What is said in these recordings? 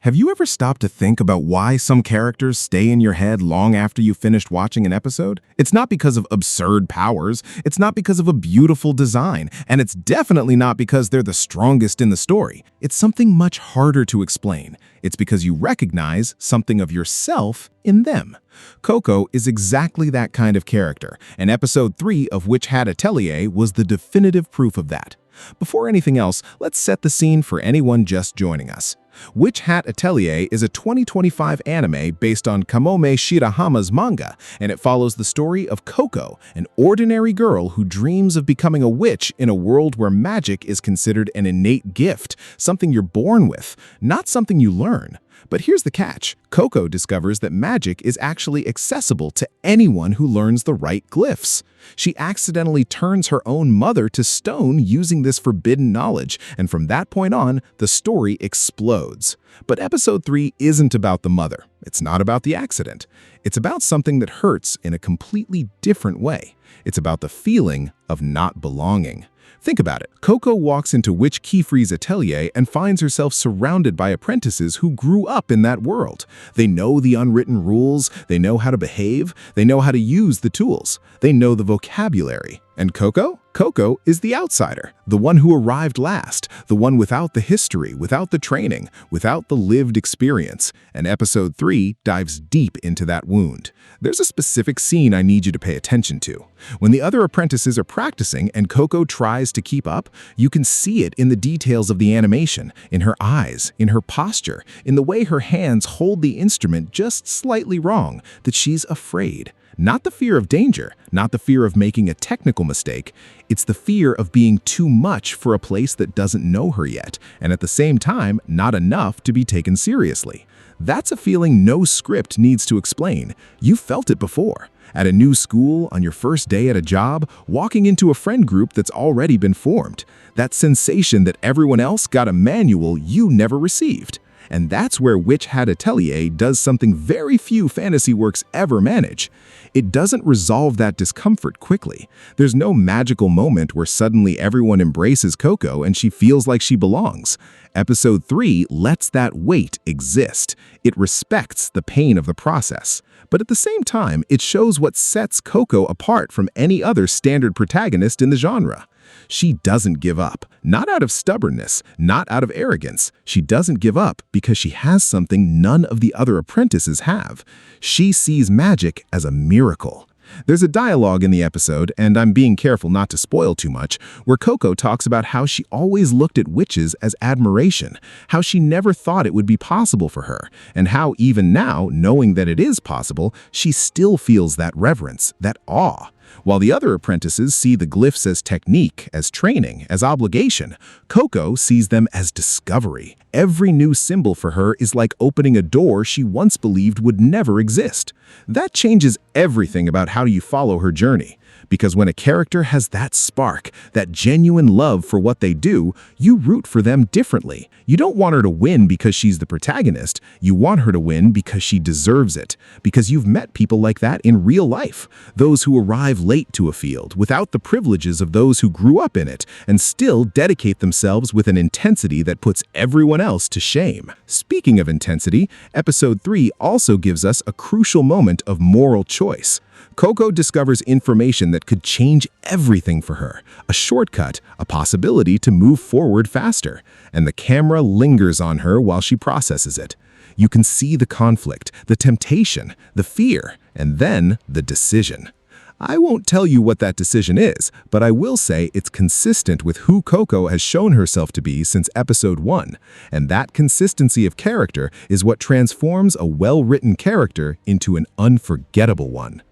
Have you ever stopped to think about why some characters stay in your head long after you finished watching an episode? It's not because of absurd powers, it's not because of a beautiful design, and it's definitely not because they're the strongest in the story. It's something much harder to explain. It's because you recognize something of yourself in them. Coco is exactly that kind of character, and episode 3 of Witch Hat Atelier was the definitive proof of that. Before anything else, let's set the scene for anyone just joining us. Witch Hat Atelier is a 2025 anime based on Kamome Shirahama's manga, and it follows the story of Coco, an ordinary girl who dreams of becoming a witch in a world where magic is considered an innate gift, something you're born with, not something you learn. But here's the catch. Coco discovers that magic is actually accessible to anyone who learns the right glyphs. She accidentally turns her own mother to stone using this forbidden knowledge, and from that point on, the story explodes. But episode 3 isn't about the mother. It's not about the accident. It's about something that hurts in a completely different way. It's about the feeling of not belonging. Think about it. Coco walks into Witch Keyfree's atelier and finds herself surrounded by apprentices who grew up in that world. They know the unwritten rules, they know how to behave, they know how to use the tools, they know the vocabulary. And Coco? Coco is the outsider, the one who arrived last, the one without the history, without the training, without the lived experience. And episode 3 dives deep into that wound. There's a specific scene I need you to pay attention to. When the other apprentices are practicing and Coco tries to keep up, you can see it in the details of the animation, in her eyes, in her posture, in the way her hands hold the instrument just slightly wrong, that she's afraid. Not the fear of danger, not the fear of making a technical mistake. It's the fear of being too much for a place that doesn't know her yet, and at the same time, not enough to be taken seriously. That's a feeling no script needs to explain. You felt it before. At a new school, on your first day at a job, walking into a friend group that's already been formed. That sensation that everyone else got a manual you never received. And that's where Witch Hat Atelier does something very few fantasy works ever manage. It doesn't resolve that discomfort quickly. There's no magical moment where suddenly everyone embraces Coco and she feels like she belongs. Episode 3 lets that weight exist. It respects the pain of the process. But at the same time, it shows what sets Coco apart from any other standard protagonist in the genre. She doesn't give up, not out of stubbornness, not out of arrogance. She doesn't give up because she has something none of the other apprentices have. She sees magic as a miracle. There's a dialogue in the episode, and I'm being careful not to spoil too much, where Coco talks about how she always looked at witches as admiration, how she never thought it would be possible for her, and how even now, knowing that it is possible, she still feels that reverence, that awe. While the other apprentices see the glyphs as technique, as training, as obligation, Coco sees them as discovery. Every new symbol for her is like opening a door she once believed would never exist. That changes everything about how you follow her journey. Because when a character has that spark, that genuine love for what they do, you root for them differently. You don't want her to win because she's the protagonist. You want her to win because she deserves it. Because you've met people like that in real life. Those who arrive late to a field, without the privileges of those who grew up in it, and still dedicate themselves with an intensity that puts everyone else to shame. Speaking of intensity, episode 3 also gives us a crucial moment of moral choice. Coco discovers information that could change everything for her, a shortcut, a possibility to move forward faster, and the camera lingers on her while she processes it. You can see the conflict, the temptation, the fear, and then the decision. I won't tell you what that decision is, but I will say it's consistent with who Coco has shown herself to be since episode 1, and that consistency of character is what transforms a well-written character into an unforgettable one.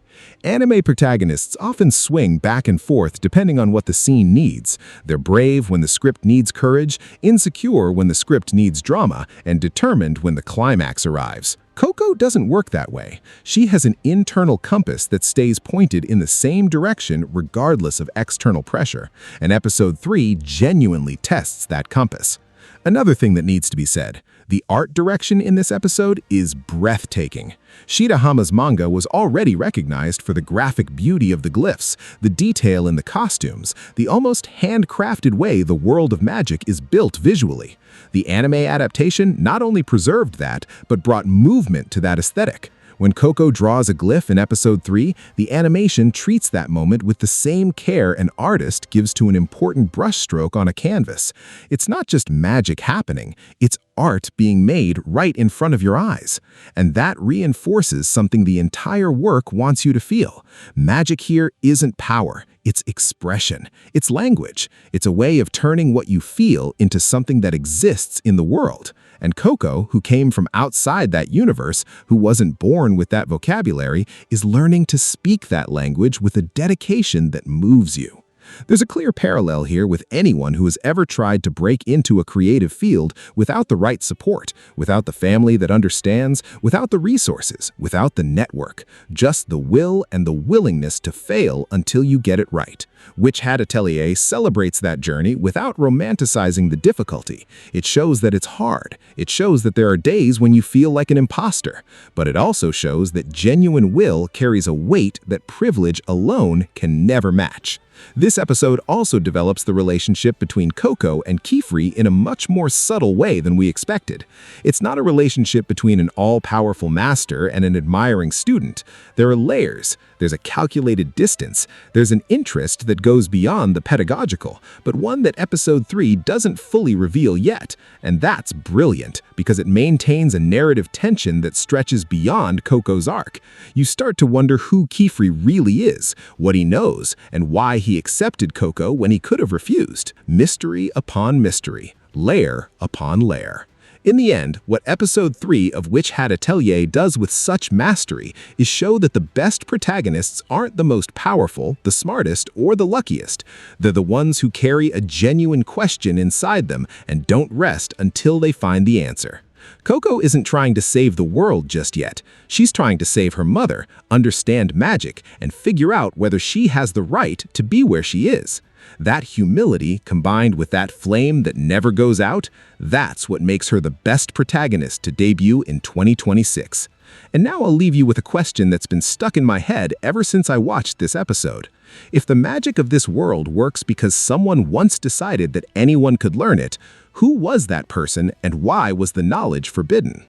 Anime protagonists often swing back and forth depending on what the scene needs. They're brave when the script needs courage, insecure when the script needs drama, and determined when the climax arrives. Coco doesn't work that way. She has an internal compass that stays pointed in the same direction regardless of external pressure, and episode 3 genuinely tests that compass. Another thing that needs to be said, The art direction in this episode is breathtaking. Shirahama's manga was already recognized for the graphic beauty of the glyphs, the detail in the costumes, the almost handcrafted way the world of magic is built visually. The anime adaptation not only preserved that, but brought movement to that aesthetic. When Coco draws a glyph in episode 3, the animation treats that moment with the same care an artist gives to an important brushstroke on a canvas. It's not just magic happening, it's art being made right in front of your eyes. And that reinforces something the entire work wants you to feel. Magic here isn't power, it's expression. It's language. It's a way of turning what you feel into something that exists in the world. And Coco, who came from outside that universe, who wasn't born with that vocabulary, is learning to speak that language with a dedication that moves you. There's a clear parallel here with anyone who has ever tried to break into a creative field without the right support, without the family that understands, without the resources, without the network, just the will and the willingness to fail until you get it right. Witch Hat Atelier celebrates that journey without romanticizing the difficulty. It shows that it's hard. It shows that there are days when you feel like an imposter. But it also shows that genuine will carries a weight that privilege alone can never match. This episode also develops the relationship between Coco and Kifri in a much more subtle way than we expected. It's not a relationship between an all-powerful master and an admiring student. There are layers. There's a calculated distance. There's an interest that goes beyond the pedagogical, but one that episode 3 doesn't fully reveal yet. And that's brilliant, because it maintains a narrative tension that stretches beyond Coco's arc. You start to wonder who Kifri really is, what he knows, and why he accepted Coco when he could have refused. Mystery upon mystery, layer upon layer. In the end, what episode 3 of Witch Hat Atelier does with such mastery is show that the best protagonists aren't the most powerful, the smartest, or the luckiest. They're the ones who carry a genuine question inside them and don't rest until they find the answer. Coco isn't trying to save the world just yet. She's trying to save her mother, understand magic, and figure out whether she has the right to be where she is. That humility, combined with that flame that never goes out, that's what makes her the best protagonist to debut in 2026. And now I'll leave you with a question that's been stuck in my head ever since I watched this episode. If the magic of this world works because someone once decided that anyone could learn it, who was that person and why was the knowledge forbidden?